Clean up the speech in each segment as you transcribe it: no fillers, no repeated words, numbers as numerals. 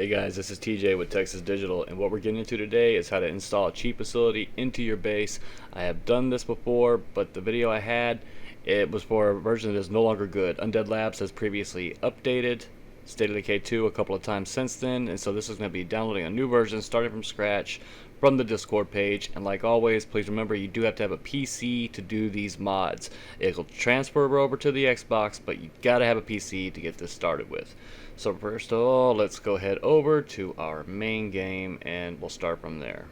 Hey guys, this is TJ with Texas Digital, and what we're getting into today is how to install a cheat facility into your base. I have done this before, but the video I had, it was for a version that is no longer good. Undead Labs has previously updated State of Decay 2 a couple of times since then, and so this is going to be downloading a new version, starting from scratch, from the Discord page. And like always, please remember you do have to have a PC to do these mods. It'll transfer over to the Xbox, but you gotta have a PC to get this started with. So first of all, let's go head over to our main game and we'll start from there.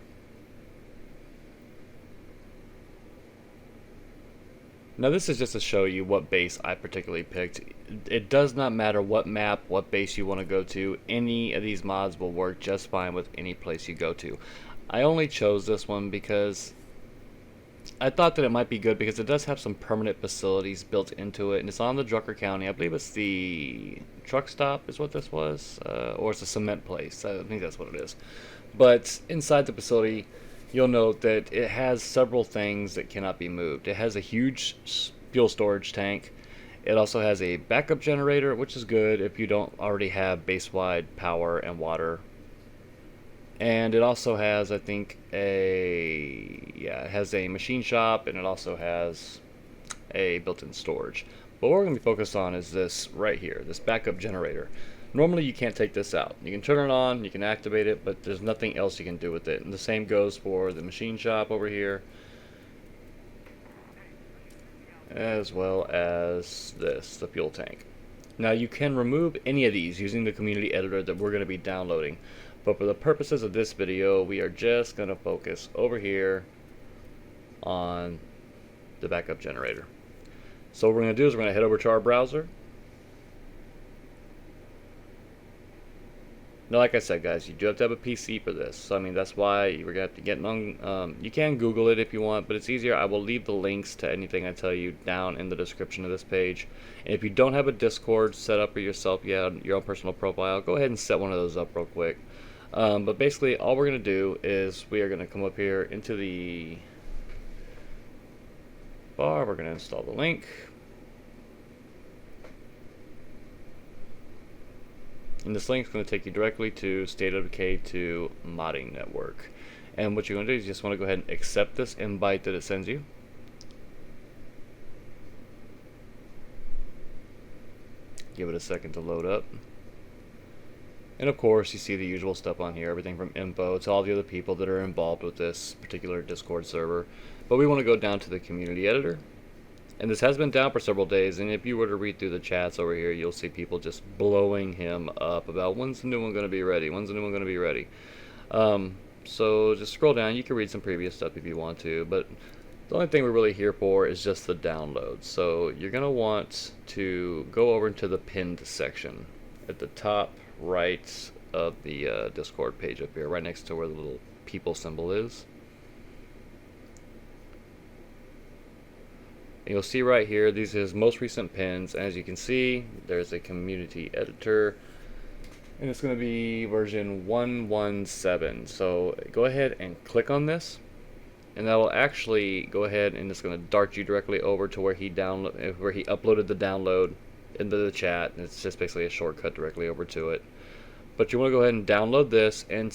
Now this is just to show you what base I particularly picked. It does not matter what map, what base you want to go to. Any of these mods will work just fine with any place you go to. I only chose this one because I thought that it might be good because it does have some permanent facilities built into it, and it's on the Drucker County. I believe it's the truck stop is what this was, or it's a cement place. I think that's what it is. But inside the facility, you'll note that it has several things that cannot be moved. It has a huge fuel storage tank. It also has a backup generator, which is good if you don't already have base-wide power and water. And it also has, I think, it has a machine shop, and it also has a built-in storage. But what we're going to be focused on is this right here, this backup generator. Normally you can't take this out. You can turn it on, you can activate it, but there's nothing else you can do with it. And the same goes for the machine shop over here, as well as this, the fuel tank. Now you can remove any of these using the community editor that we're going to be downloading. But for the purposes of this video, we are just going to focus over here on the backup generator. So what we're going to do is we're going to head over to our browser. Now, like I said, guys, you do have to have a PC for this. So, I mean, that's why you're going to have to get on. You can Google it if you want, but it's easier. I will leave the links to anything I tell you down in the description of this page. And if you don't have a Discord set up for yourself yet, your own personal profile, go ahead and set one of those up real quick. But basically, all we're going to do is we are going to come up here into the bar. We're going to install the link. And this link is going to take you directly to State of Decay 2 modding network. And what you're going to do is you just want to go ahead and accept this invite that it sends you. Give it a second to load up. And of course, you see the usual stuff on here, everything from info to all the other people that are involved with this particular Discord server. But we want to go down to the community editor. And this has been down for several days, and if you were to read through the chats over here, you'll see people just blowing him up about when's the new one going to be ready, when's the new one going to be ready. So just scroll down. You can read some previous stuff if you want to, but the only thing we're really here for is just the download. So you're going to want to go over into the pinned section at the top right of the Discord page up here, right next to where the little people symbol is. And you'll see right here, these are his most recent pins. As you can see, there's a community editor, and it's going to be version 117. So go ahead and click on this, and that will actually go ahead and it's going to dart you directly over to where he uploaded the download into the chat. And it's just basically a shortcut directly over to it. But you want to go ahead and download this, and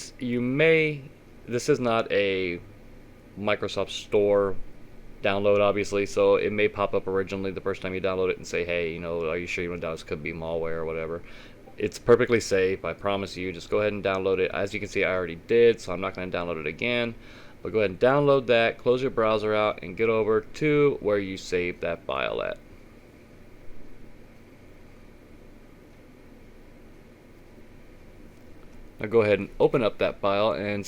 this is not a Microsoft Store download, obviously, so it may pop up originally the first time you download it and say, hey, are you sure you want to download this? Could be malware or whatever. It's perfectly safe, I promise you. Just go ahead and download it. As you can see, I already did, so I'm not going to download it again. But go ahead and download that, close your browser out, and get over to where you saved that file at. Now go ahead and open up that file, and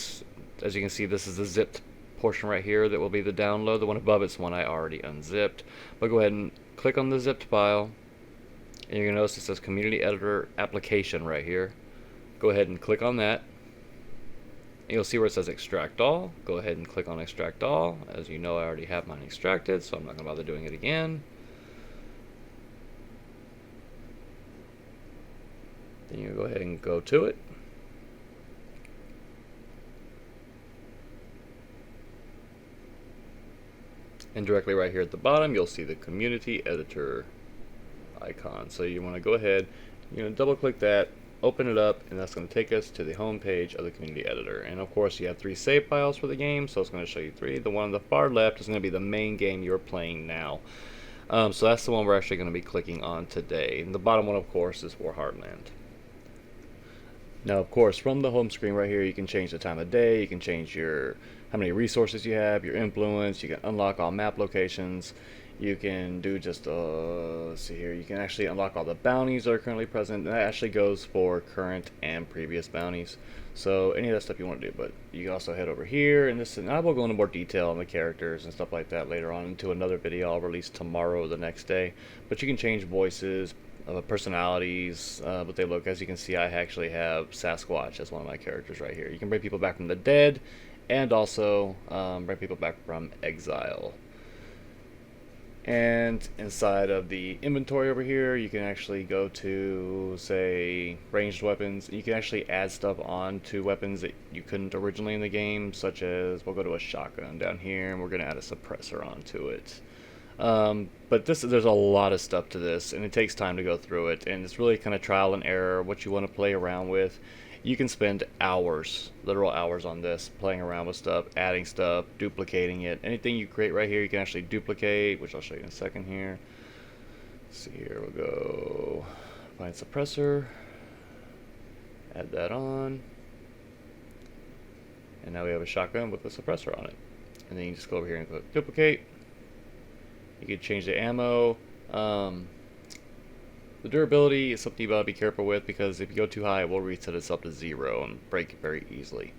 as you can see, this is the zipped portion right here that will be the download. The one above it's one I already unzipped. But go ahead and click on the zipped file, and you're going to notice it says Community Editor Application right here. Go ahead and click on that, and you'll see where it says Extract All. Go ahead and click on Extract All. As you know, I already have mine extracted, so I'm not going to bother doing it again. Then you go ahead and go to it. And directly right here at the bottom, you'll see the Community Editor icon. So you want to go ahead, double click that, open it up, and that's going to take us to the home page of the community editor. And of course, you have 3 save files for the game, so it's going to show you 3. The one on the far left is going to be the main game you're playing now. So that's the one we're actually going to be clicking on today. And the bottom one, of course, is for Heartland. Now, of course, from the home screen right here, you can change the time of day, you can change how many resources you have, your influence, you can unlock all map locations, you can do just, let's see here, you can actually unlock all the bounties that are currently present, and that actually goes for current and previous bounties. So any of that stuff you want to do, but you can also head over here, and I will go into more detail on the characters and stuff like that later on into another video I'll release tomorrow or the next day. But you can change voices, personalities, what they look. As you can see, I actually have Sasquatch as one of my characters right here. You can bring people back from the dead, and also bring people back from exile. And inside of the inventory over here, you can actually go to, say, ranged weapons. You can actually add stuff on to weapons that you couldn't originally in the game, such as, we'll go to a shotgun down here, and we're going to add a suppressor onto it. But there's a lot of stuff to this, and it takes time to go through it, and it's really kind of trial and error, what you want to play around with. You can spend hours, literal hours on this, playing around with stuff, adding stuff, duplicating it. Anything you create right here, you can actually duplicate, which I'll show you in a second here. Let's see here, we'll go find suppressor, add that on, and now we have a shotgun with a suppressor on it. And then you just go over here and click duplicate. You can change the ammo. The durability is something you gotta be careful with, because if you go too high, it will reset itself to 0 and break very easily.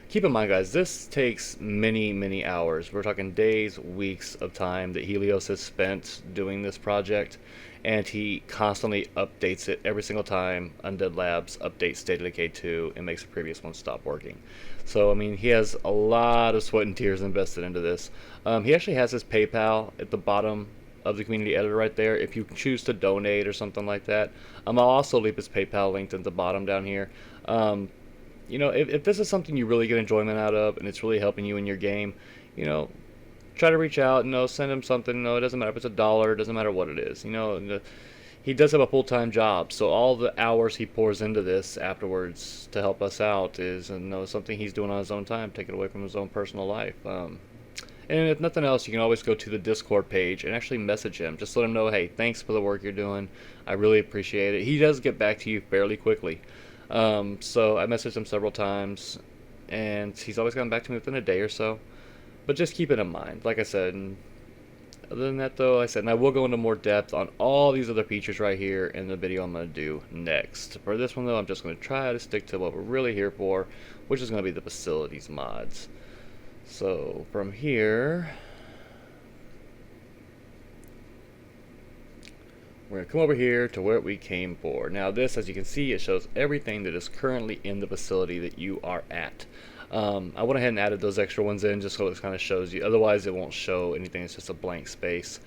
Keep in mind, guys, this takes many, many hours. We're talking days, weeks of time that Heilos has spent doing this project, and he constantly updates it every single time Undead Labs updates State of Decay 2 and makes the previous one stop working. So, I mean, he has a lot of sweat and tears invested into this. He actually has his PayPal at the bottom of the community editor right there if you choose to donate or something like that. I'll also leave his PayPal linked at the bottom down here. You know, if this is something you really get enjoyment out of and it's really helping you in your game, you know, try to reach out, send him something. It doesn't matter if it's $1, it doesn't matter what it is. He does have a full-time job, so all the hours he pours into this afterwards to help us out is something he's doing on his own time, taking away from his own personal life. And if nothing else, you can always go to the Discord page and actually message him. Just let him know, hey, thanks for the work you're doing. I really appreciate it. He does get back to you fairly quickly. So I messaged him several times, and he's always gotten back to me within a day or so. But just keep it in mind. Like I said, and other than that, though, and I will go into more depth on all these other features right here in the video I'm going to do next. For this one, though, I'm just going to try to stick to what we're really here for, which is going to be the facilities mods. So from here, we're going to come over here to where we came for. Now this, as you can see, it shows everything that is currently in the facility that you are at. I went ahead and added those extra ones in just so it kind of shows you. Otherwise it won't show anything, it's just a blank space.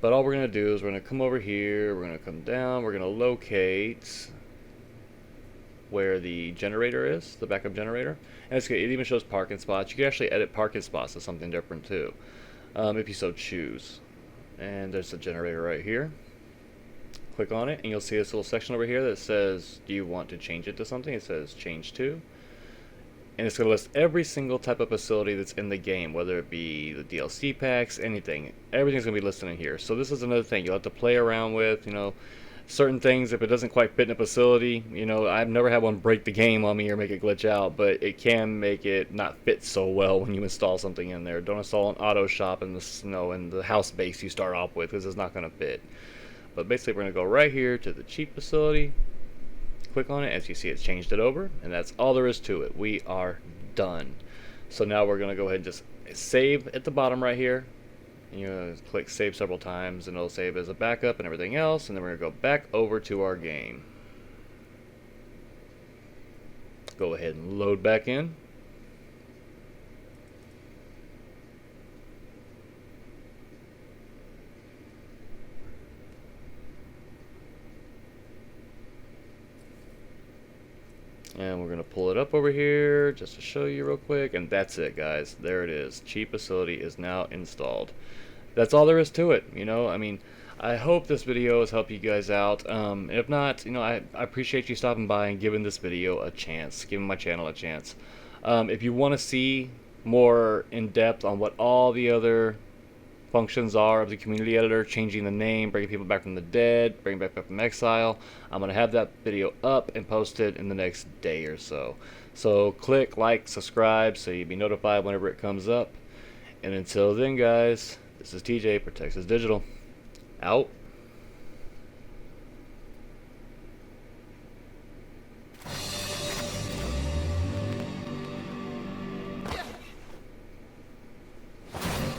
But all we're going to do is we're going to come over here, we're going to come down, we're going to locate where the generator is, the backup generator. And it even shows parking spots. You can actually edit parking spots to something different too, if you so choose. And there's the generator right here. Click on it and you'll see this little section over here that says, do you want to change it to something? It says change to. And it's going to list every single type of facility that's in the game, whether it be the DLC packs, anything. Everything's going to be listed in here. So this is another thing you'll have to play around with, certain things. If it doesn't quite fit in a facility, I've never had one break the game on me or make it glitch out, but it can make it not fit so well when you install something in there. Don't install an auto shop in the house base you start off with, because it's not going to fit. But basically we're going to go right here to the cheap facility, click on it. As you see, it's changed it over, and that's all there is to it. We are done. So now we're going to go ahead and just save at the bottom right here. And click save several times, and it'll save as a backup and everything else. And then we're going to go back over to our game. Go ahead and load back in. And we're going to pull it up over here just to show you real quick. And that's it, guys. There it is. Cheap facility is now installed. That's all there is to it. I hope this video has helped you guys out. If not, I appreciate you stopping by and giving this video a chance, giving my channel a chance. If you want to see more in depth on what all the other functions are of the community editor, changing the name, bringing people back from the dead, bringing back from exile, I'm going to have that video up and posted in the next day or so. So click like, subscribe so you'll be notified whenever it comes up. And until then, guys, this is TJ for Texas Digital. Out.